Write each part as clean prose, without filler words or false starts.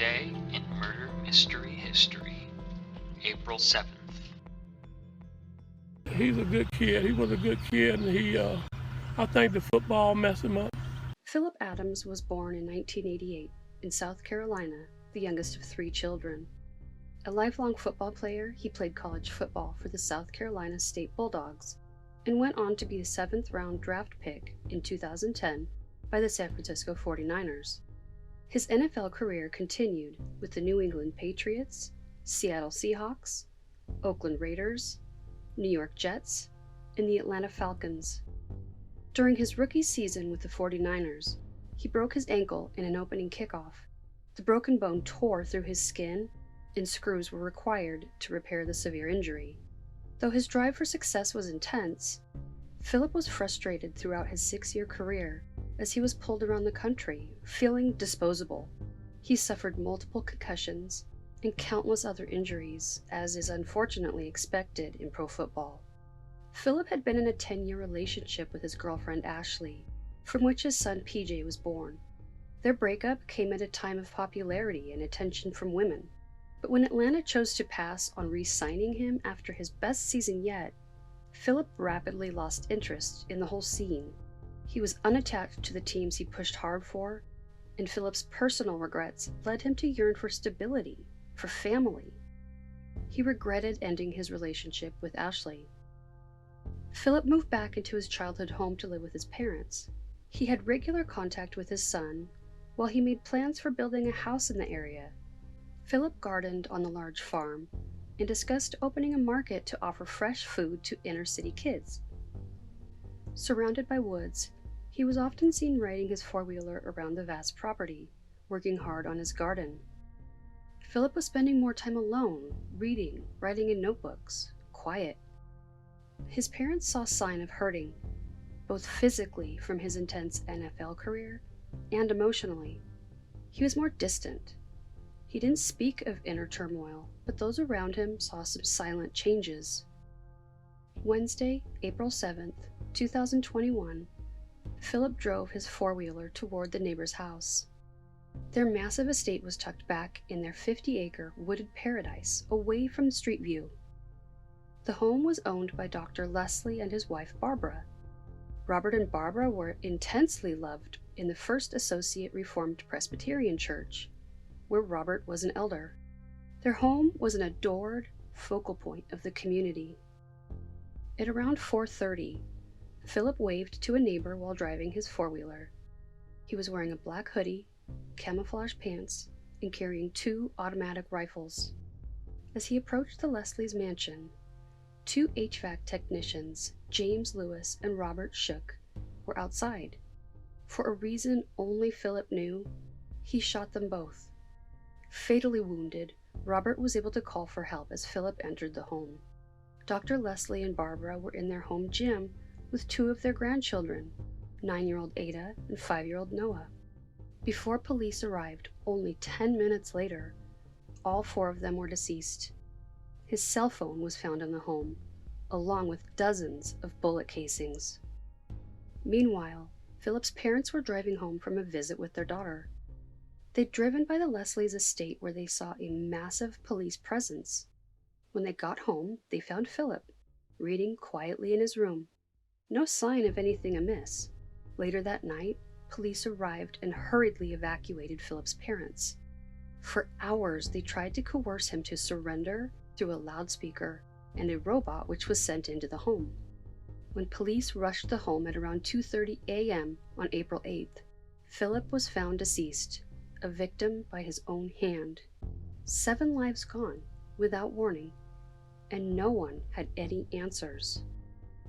day in murder mystery history, April 7th. He's a good kid. He was a good kid, and I think the football messed him up. Philip Adams was born in 1988 in South Carolina, the youngest of three children. A lifelong football player, he played college football for the South Carolina State Bulldogs and went on to be the seventh-round draft pick in 2010 by the San Francisco 49ers. His NFL career continued with the New England Patriots, Seattle Seahawks, Oakland Raiders, New York Jets, and the Atlanta Falcons. During his rookie season with the 49ers, he broke his ankle in an opening kickoff. The broken bone tore through his skin, and screws were required to repair the severe injury. Though his drive for success was intense, Philip was frustrated throughout his 6-year career as he was pulled around the country, feeling disposable. He suffered multiple concussions and countless other injuries, as is unfortunately expected in pro football. Philip had been in a 10-year relationship with his girlfriend Ashley, from which his son PJ was born. Their breakup came at a time of popularity and attention from women. But when Atlanta chose to pass on re-signing him after his best season yet, Philip rapidly lost interest in the whole scene. He was unattached to the teams he pushed hard for, and Philip's personal regrets led him to yearn for stability, for family. He regretted ending his relationship with Ashley. Philip moved back into his childhood home to live with his parents. He had regular contact with his son, while he made plans for building a house in the area. Philip gardened on the large farm and discussed opening a market to offer fresh food to inner-city kids. Surrounded by woods, he was often seen riding his four-wheeler around the vast property, working hard on his garden. Philip was spending more time alone, reading, writing in notebooks, quiet. His parents saw sign of hurting, both physically from his intense NFL career and emotionally. He was more distant. He didn't speak of inner turmoil, but those around him saw some silent changes. Wednesday, April 7th, 2021, Philip drove his four-wheeler toward the neighbor's house. Their massive estate was tucked back in their 50-acre wooded paradise, away from street view. The home was owned by Dr. Leslie and his wife Barbara. Robert and Barbara were intensely loved in the First Associate Reformed Presbyterian Church, where Robert was an elder. Their home was an adored focal point of the community. At around 4:30, Philip waved to a neighbor while driving his four-wheeler. He was wearing a black hoodie, camouflage pants, and carrying 2 automatic rifles. As he approached the Leslie's mansion, 2 HVAC technicians, James Lewis and Robert Shook, were outside. For a reason only Philip knew, he shot them both. Fatally wounded, Robert was able to call for help as Philip entered the home. Dr. Leslie and Barbara were in their home gym with 2 of their grandchildren, 9-year-old Ada and 5-year-old Noah. Before police arrived, only 10 minutes later, all 4 of them were deceased. His cell phone was found in the home, along with dozens of bullet casings. Meanwhile, Philip's parents were driving home from a visit with their daughter. They'd driven by the Leslie's estate where they saw a massive police presence. When they got home, they found Philip, reading quietly in his room. No sign of anything amiss. Later that night, police arrived and hurriedly evacuated Philip's parents. For hours, they tried to coerce him to surrender through a loudspeaker and a robot which was sent into the home. When police rushed the home at around 2:30 a.m. on April 8th, Philip was found deceased, a victim by his own hand. 7 lives gone, without warning, and no one had any answers.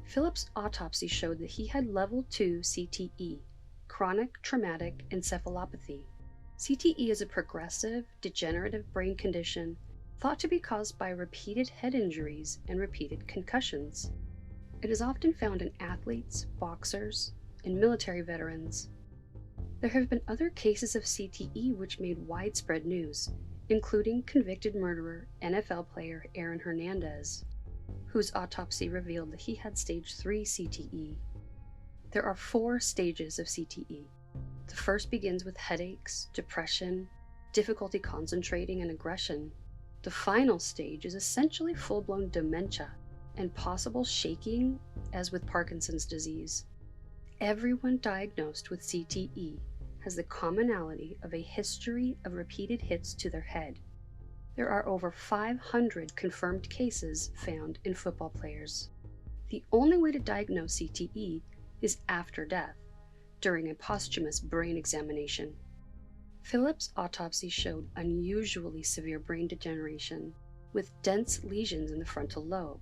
Philip's autopsy showed that he had level 2 CTE, chronic traumatic encephalopathy. CTE is a progressive, degenerative brain condition thought to be caused by repeated head injuries and repeated concussions. It is often found in athletes, boxers, and military veterans. There have been other cases of CTE which made widespread news, including convicted murderer NFL player Aaron Hernandez, whose autopsy revealed that he had stage 3 CTE. There are 4 stages of CTE. The first begins with headaches, depression, difficulty concentrating, and aggression. The final stage is essentially full-blown dementia and possible shaking, as with Parkinson's disease. Everyone diagnosed with CTE has the commonality of a history of repeated hits to their head. There are over 500 confirmed cases found in football players. The only way to diagnose CTE is after death, during a posthumous brain examination. Philip's autopsy showed unusually severe brain degeneration, with dense lesions in the frontal lobe.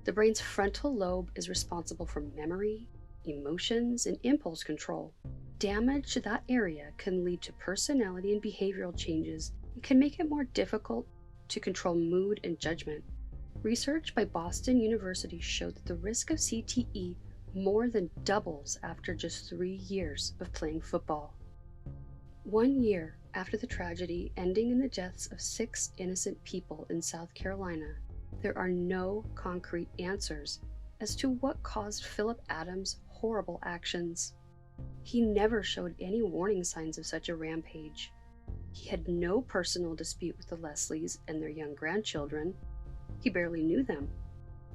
The brain's frontal lobe is responsible for memory, emotions, and impulse control. Damage to that area can lead to personality and behavioral changes and can make it more difficult to control mood and judgment. Research by Boston University showed that the risk of CTE more than doubles after just 3 years of playing football. 1 year after the tragedy ending in the deaths of 6 innocent people in South Carolina, there are no concrete answers as to what caused Philip Adams' horrible actions. He never showed any warning signs of such a rampage. He had no personal dispute with the Leslies and their young grandchildren. He barely knew them.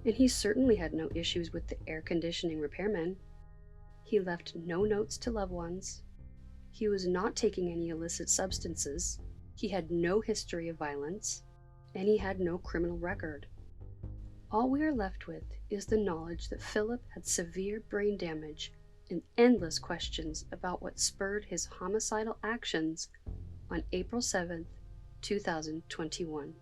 And he certainly had no issues with the air conditioning repairman. He left no notes to loved ones. He was not taking any illicit substances. He had no history of violence, and he had no criminal record. All we are left with is the knowledge that Philip had severe brain damage and endless questions about what spurred his homicidal actions on April 7th, 2021.